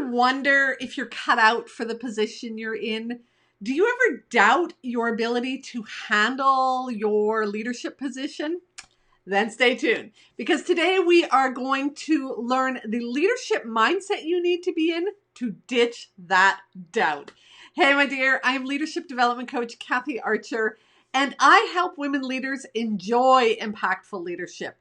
ever wonder if you're cut out for the position you're in? Do you ever doubt your ability to handle your leadership position? Then stay tuned, because today we are going to learn the leadership mindset you need to be in to ditch that doubt. Hey, my dear, I'm leadership development coach Kathy Archer, and I help women leaders enjoy impactful leadership.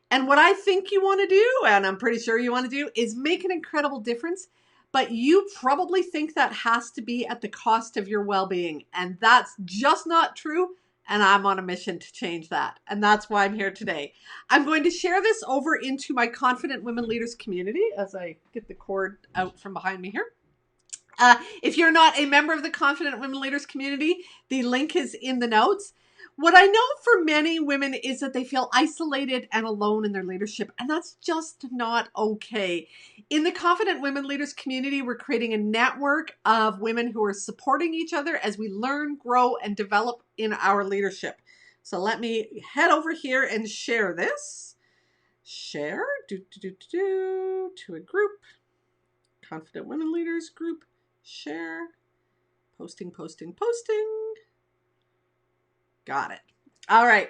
And what I think you want to do, and I'm pretty sure you want to do, is make an incredible difference. But you probably think that has to be at the cost of your well-being. And that's just not true. And I'm on a mission to change that. And that's why I'm here today. I'm going to share this over into my Confident Women Leaders community as I get the cord out from behind me here. If you're not a member of the Confident Women Leaders community, the link is in the notes. What I know for many women is that they feel isolated and alone in their leadership, and that's just not okay. In the Confident Women Leaders community, we're creating a network of women who are supporting each other as we learn, grow, and develop in our leadership. So let me head over here and share this. Share to a group. Confident Women Leaders group. Share. Posting. Got it. All right.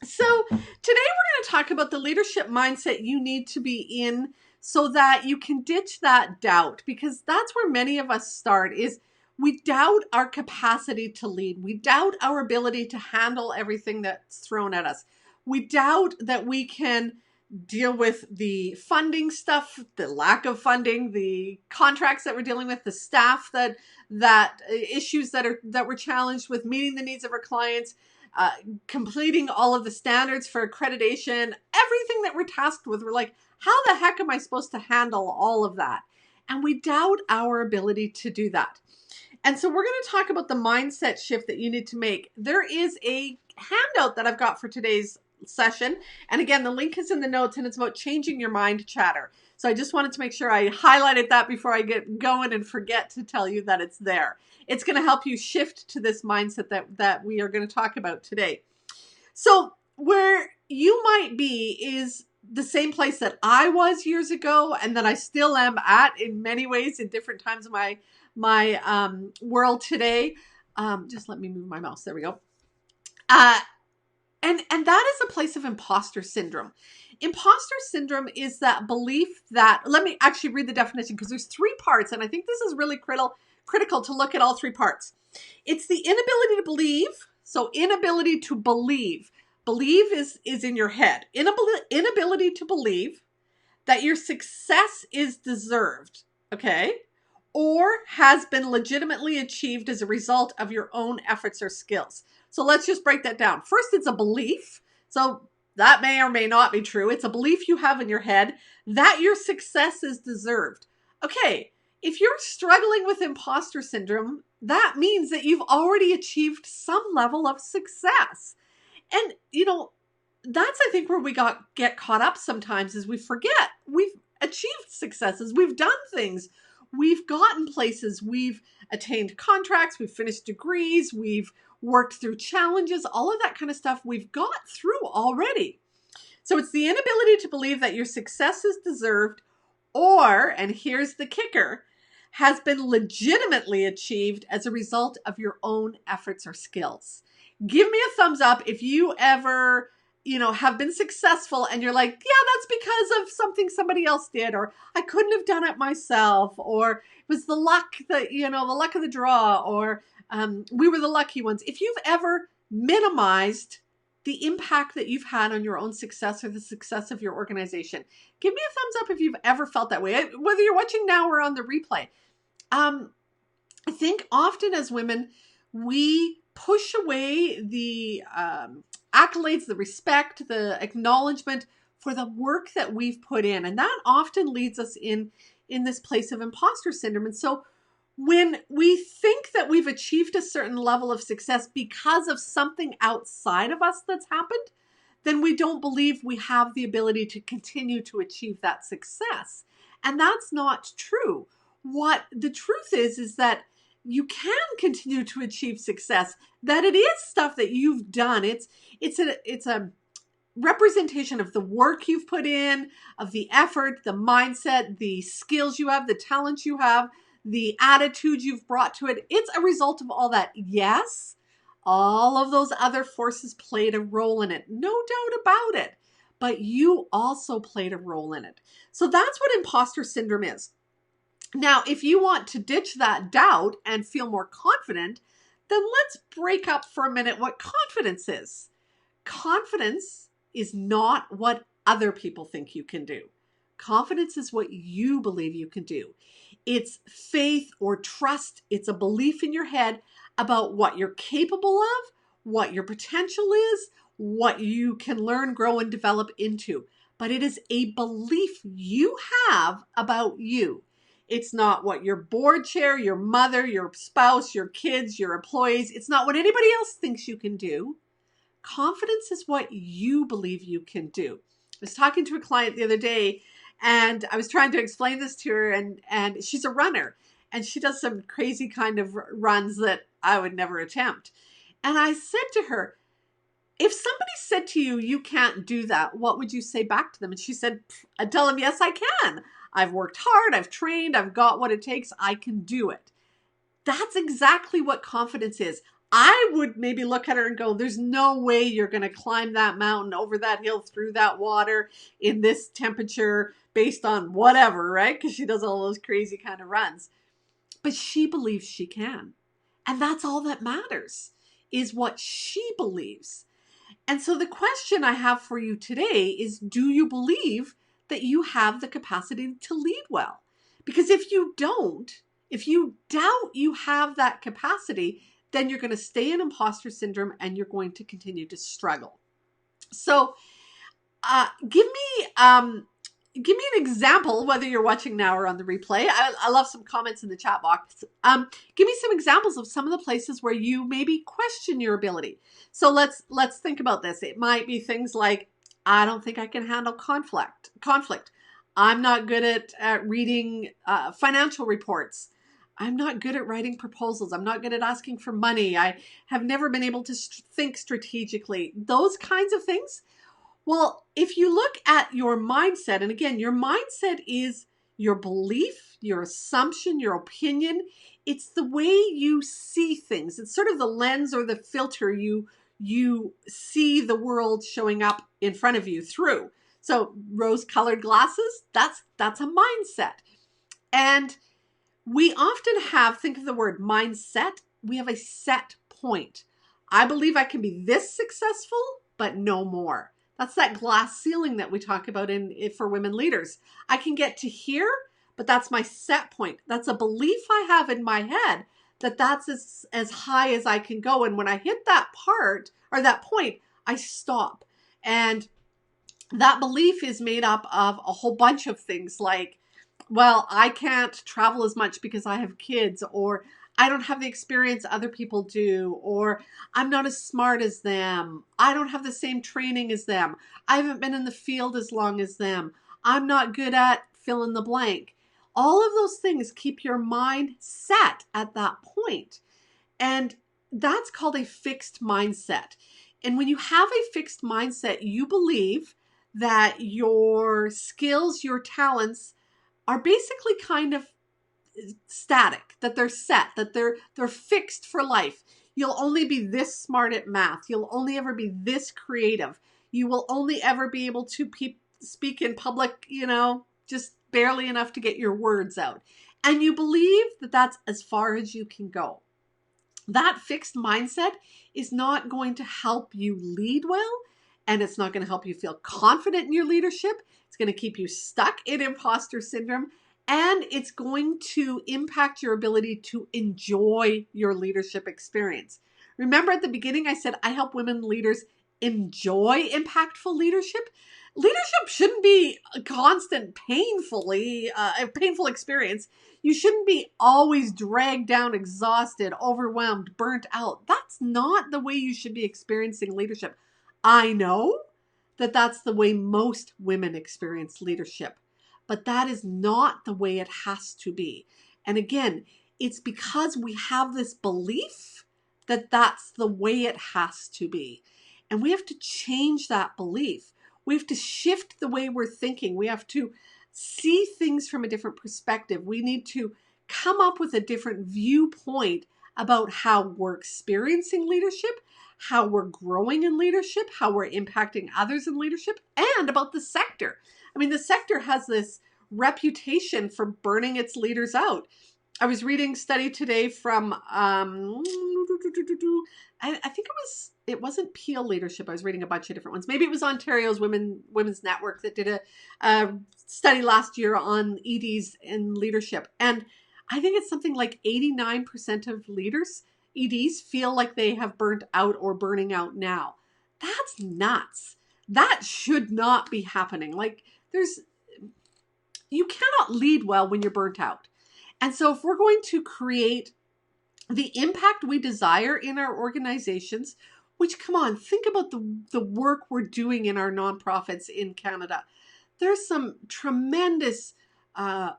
So today we're going to talk about the leadership mindset you need to be in so that you can ditch that doubt, because that's where many of us start, is we doubt our capacity to lead. We doubt our ability to handle everything that's thrown at us. We doubt that we can deal with the funding stuff, the lack of funding, the contracts that we're dealing with, the staff that issues that we're challenged with, meeting the needs of our clients, completing all of the standards for accreditation, everything that we're tasked with. We're like, how the heck am I supposed to handle all of that? And we doubt our ability to do that. And so we're going to talk about the mindset shift that you need to make. There is a handout that I've got for today's session. And again, the link is in the notes, and it's about changing your mind chatter. So I just wanted to make sure I highlighted that before I get going and forget to tell you that it's there. It's going to help you shift to this mindset that we are going to talk about today. So where you might be is the same place that I was years ago, and that I still am at in many ways in different times of my world today. Just let me move my mouse. There we go. And that is a place of imposter syndrome. Imposter syndrome is that belief that, let me actually read the definition, because there's 3 parts, and I think this is really critical to look at all 3 parts. It's the inability to believe. So inability to believe. Believe is in your head. Inability to believe that your success is deserved, okay? Or has been legitimately achieved as a result of your own efforts or skills. So let's just break that down. First, it's a belief. So that may or may not be true. It's a belief you have in your head that your success is deserved. Okay, if you're struggling with imposter syndrome, that means that you've already achieved some level of success. And, that's, I think, where we get caught up sometimes, is we forget we've achieved successes. We've done things. We've gotten places. We've attained contracts. We've finished degrees. We've worked through challenges, all of that kind of stuff we've got through already. So it's the inability to believe that your success is deserved, or, and here's the kicker, has been legitimately achieved as a result of your own efforts or skills. Give me a thumbs up if you ever, have been successful and you're like, yeah, that's because of something somebody else did, or I couldn't have done it myself, or it was the luck the luck of the draw, or we were the lucky ones. If you've ever minimized the impact that you've had on your own success or the success of your organization, give me a thumbs up if you've ever felt that way, whether you're watching now or on the replay. I think often as women, we push away the accolades, the respect, the acknowledgement for the work that we've put in. And that often leads us in this place of imposter syndrome. And so when we think that we've achieved a certain level of success because of something outside of us that's happened, then we don't believe we have the ability to continue to achieve that success. And that's not true. What the truth is that you can continue to achieve success, that it is stuff that you've done. It's a representation of the work you've put in, of the effort, the mindset, the skills you have, the talents you have, the attitude you've brought to it. It's a result of all that. Yes, all of those other forces played a role in it. No doubt about it. But you also played a role in it. So that's what imposter syndrome is. Now, if you want to ditch that doubt and feel more confident, then let's break up for a minute what confidence is. Confidence is not what other people think you can do. Confidence is what you believe you can do. It's faith or trust. It's a belief in your head about what you're capable of, what your potential is, what you can learn, grow, and develop into. But it is a belief you have about you. It's not what your board chair, your mother, your spouse, your kids, your employees, it's not what anybody else thinks you can do. Confidence is what you believe you can do. I was talking to a client the other day, and I was trying to explain this to her, and she's a runner, and she does some crazy kind of runs that I would never attempt. And I said to her, if somebody said to you, you can't do that, what would you say back to them? And she said, I'd tell them, yes, I can. I've worked hard, I've trained, I've got what it takes, I can do it. That's exactly what confidence is. I would maybe look at her and go, there's no way you're going to climb that mountain, over that hill, through that water in this temperature based on whatever, right? Because she does all those crazy kind of runs. But she believes she can. And that's all that matters, is what she believes. And so the question I have for you today is, do you believe that you have the capacity to lead well? Because if you don't, if you doubt you have that capacity, then you're going to stay in imposter syndrome and you're going to continue to struggle. So give me an example, whether you're watching now or on the replay. I love some comments in the chat box. Give me some examples of some of the places where you maybe question your ability. So let's think about this. It might be things like, I don't think I can handle conflict. I'm not good at reading financial reports. I'm not good at writing proposals. I'm not good at asking for money. I have never been able to think strategically. Those kinds of things. Well, if you look at your mindset, and again, your mindset is your belief, your assumption, your opinion. It's the way you see things. It's sort of the lens or the filter you see the world showing up in front of you through. So rose-colored glasses, that's a mindset. And we often think of the word mindset, we have a set point. I believe I can be this successful, but no more. That's that glass ceiling that we talk about for women leaders. I can get to here, but that's my set point. That's a belief I have in my head that that's as high as I can go. And when I hit that part or that point, I stop. And that belief is made up of a whole bunch of things like, well, I can't travel as much because I have kids, or I don't have the experience other people do, or I'm not as smart as them. I don't have the same training as them. I haven't been in the field as long as them. I'm not good at fill in the blank. All of those things keep your mind set at that point. And that's called a fixed mindset. And when you have a fixed mindset, you believe that your skills, your talents are basically kind of static, that they're set, that they're fixed for life. You'll only be this smart at math. You'll only ever be this creative. You will only ever be able to speak in public, just barely enough to get your words out. And you believe that that's as far as you can go. That fixed mindset is not going to help you lead well, and it's not going to help you feel confident in your leadership. It's going to keep you stuck in imposter syndrome, and it's going to impact your ability to enjoy your leadership experience. Remember at the beginning, I said I help women leaders enjoy impactful leadership. Leadership shouldn't be a constant painful experience. You shouldn't be always dragged down, exhausted, overwhelmed, burnt out. That's not the way you should be experiencing leadership. I know that that's the way most women experience leadership, but that is not the way it has to be. And again, it's because we have this belief that that's the way it has to be. And we have to change that belief. We have to shift the way we're thinking. We have to see things from a different perspective. We need to come up with a different viewpoint about how we're experiencing leadership, how we're growing in leadership, how we're impacting others in leadership, and about the sector. I mean, the sector has this reputation for burning its leaders out. I was reading a study today from, I think it wasn't Peel Leadership. I was reading a bunch of different ones. Maybe it was Ontario's Women's Network that did a study last year on EDs in leadership. And I think it's something like 89% of leaders, EDs, feel like they have burnt out or burning out now. That's nuts. That should not be happening. Like, you cannot lead well when you're burnt out. And so if we're going to create the impact we desire in our organizations, which, come on, think about the work we're doing in our nonprofits in Canada. There's some tremendous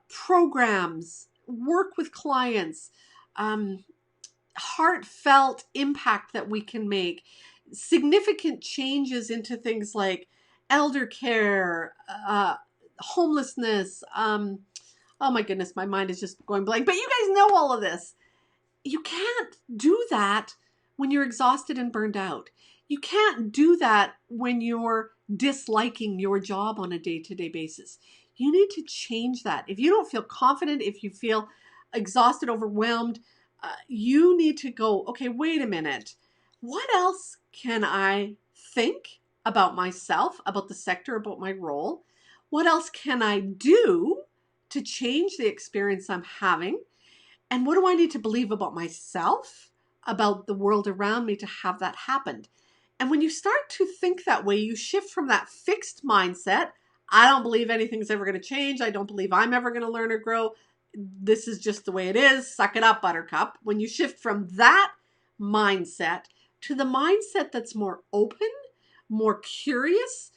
programs, work with clients, heartfelt impact that we can make, significant changes into things like elder care, homelessness. Oh my goodness, my mind is just going blank. But you guys know all of this. You can't do that when you're exhausted and burned out. You can't do that when you're disliking your job on a day-to-day basis. You need to change that. If you don't feel confident, if you feel exhausted, overwhelmed, you need to go, okay, wait a minute. What else can I think about myself, about the sector, about my role? What else can I do to change the experience I'm having? And what do I need to believe about myself, about the world around me to have that happen? And when you start to think that way, you shift from that fixed mindset. I don't believe anything's ever going to change. I don't believe I'm ever going to learn or grow. This is just the way it is. Suck it up, buttercup. When you shift from that mindset to the mindset that's more open, more curious,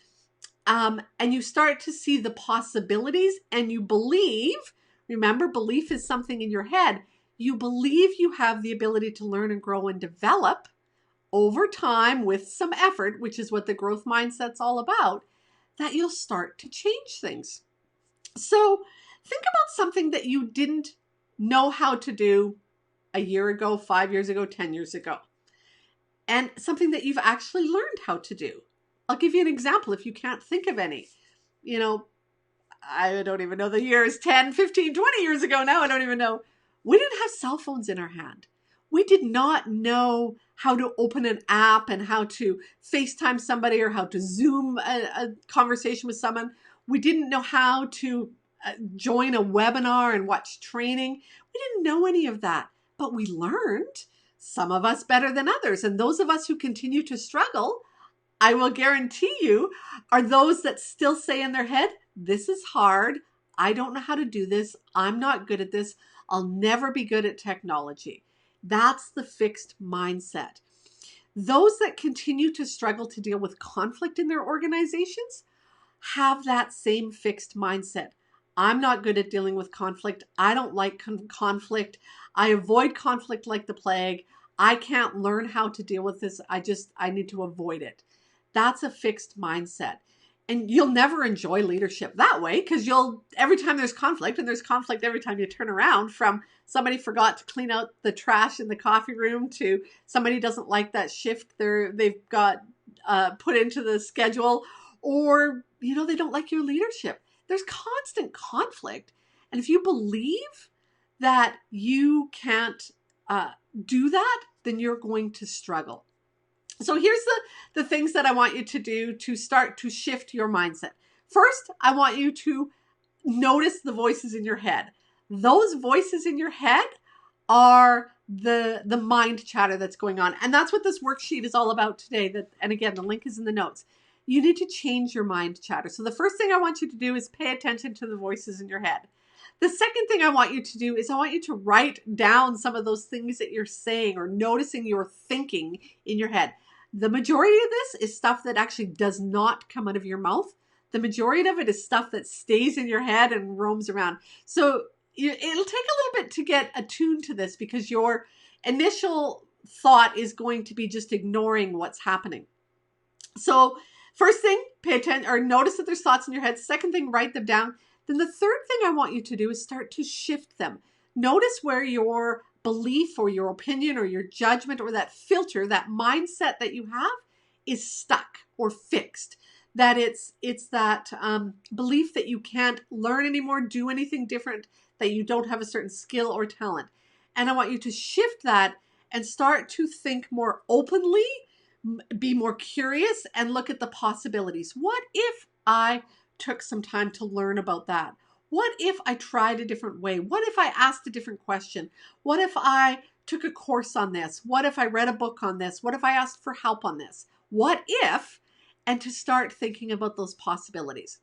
and you start to see the possibilities and you believe, remember, belief is something in your head. You believe you have the ability to learn and grow and develop over time with some effort, which is what the growth mindset's all about, that you'll start to change things. So think about something that you didn't know how to do a year ago, 5 years ago, 10 years ago, and something that you've actually learned how to do. I'll give you an example if you can't think of any. You know, I don't even know the years, 10, 15, 20 years ago now, I don't even know. We didn't have cell phones in our hand. We did not know how to open an app and how to FaceTime somebody or how to Zoom a conversation with someone. We didn't know how to join a webinar and watch training. We didn't know any of that, but we learned, some of us better than others. And those of us who continue to struggle, I will guarantee you, are those that still say in their head, this is hard. I don't know how to do this. I'm not good at this. I'll never be good at technology. That's the fixed mindset. Those that continue to struggle to deal with conflict in their organizations have that same fixed mindset. I'm not good at dealing with conflict. I don't like conflict. I avoid conflict like the plague. I can't learn how to deal with this. I need to avoid it. That's a fixed mindset. And you'll never enjoy leadership that way because every time there's conflict, and there's conflict every time you turn around, from somebody forgot to clean out the trash in the coffee room to somebody doesn't like that shift they've got put into the schedule, or, they don't like your leadership. There's constant conflict. And if you believe that you can't do that, then you're going to struggle. So here's the things that I want you to do to start to shift your mindset. First, I want you to notice the voices in your head. Those voices in your head are the mind chatter that's going on. And that's what this worksheet is all about today. And again, the link is in the notes. You need to change your mind chatter. So the first thing I want you to do is pay attention to the voices in your head. The second thing I want you to do is I want you to write down some of those things that you're saying or noticing you're thinking in your head. The majority of this is stuff that actually does not come out of your mouth. The majority of it is stuff that stays in your head and roams around. So it'll take a little bit to get attuned to this because your initial thought is going to be just ignoring what's happening. So first thing, pay attention or notice that there's thoughts in your head. Second thing, write them down. Then the third thing I want you to do is start to shift them. Notice where your belief or your opinion or your judgment or that filter, that mindset that you have is stuck or fixed. That it's that belief that you can't learn anymore, do anything different, that you don't have a certain skill or talent. And I want you to shift that and start to think more openly, be more curious, and look at the possibilities. What if I took some time to learn about that? What if I tried a different way? What if I asked a different question? What if I took a course on this? What if I read a book on this? What if I asked for help on this? What if? And to start thinking about those possibilities.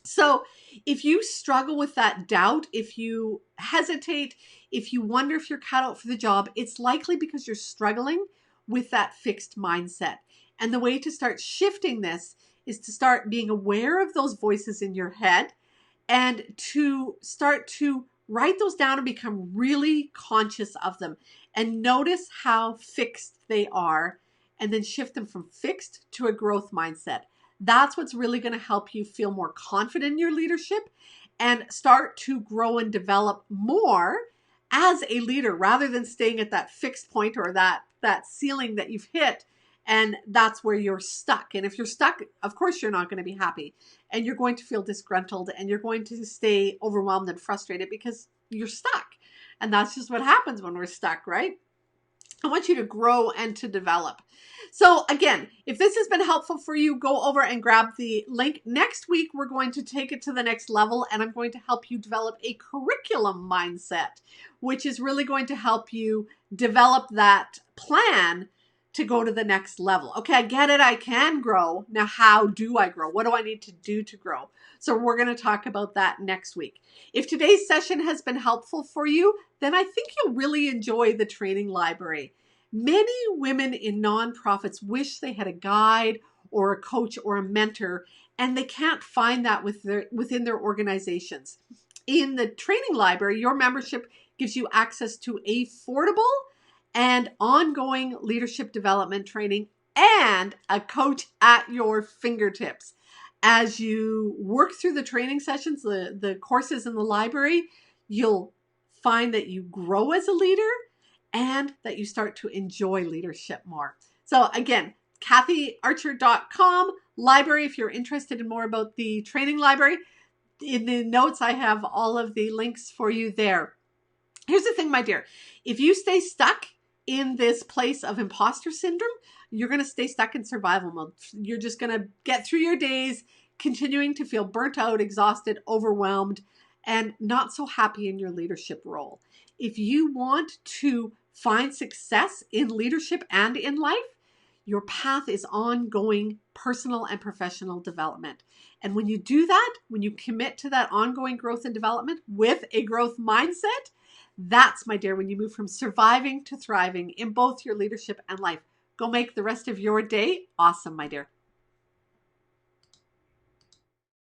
So if you struggle with that doubt, if you hesitate, if you wonder if you're cut out for the job, it's likely because you're struggling with that fixed mindset. And the way to start shifting this is to start being aware of those voices in your head and to start to write those down and become really conscious of them and notice how fixed they are, and then shift them from fixed to a growth mindset. That's what's really going to help you feel more confident in your leadership and start to grow and develop more as a leader rather than staying at that fixed point or that ceiling that you've hit. And that's where you're stuck. And if you're stuck, of course, you're not going to be happy and you're going to feel disgruntled and you're going to stay overwhelmed and frustrated because you're stuck. And that's just what happens when we're stuck, right? I want you to grow and to develop. So again, if this has been helpful for you, go over and grab the link. Next week, we're going to take it to the next level, and I'm going to help you develop a curriculum mindset, which is really going to help you develop that plan to go to the next level. Okay, I get it. I can grow. Now, how do I grow? What do I need to do to grow? So we're going to talk about that next week. If today's session has been helpful for you, then I think you'll really enjoy the training library. Many women in nonprofits wish they had a guide or a coach or a mentor, and they can't find that within their organizations. In the training library, your membership gives you access to affordable and ongoing leadership development training and a coach at your fingertips. As you work through the training sessions, the courses in the library, you'll find that you grow as a leader and that you start to enjoy leadership more. So again, KathyArcher.com library if you're interested in more about the training library. In the notes, I have all of the links for you there. Here's the thing, my dear. If you stay stuck in this place of imposter syndrome, you're going to stay stuck in survival mode. You're just going to get through your days continuing to feel burnt out, exhausted, overwhelmed, and not so happy in your leadership role. If you want to find success in leadership and in life, your path is ongoing personal and professional development. And when you do that, when you commit to that ongoing growth and development with a growth mindset, that's, my dear, when you move from surviving to thriving in both your leadership and life. Go make the rest of your day awesome, my dear.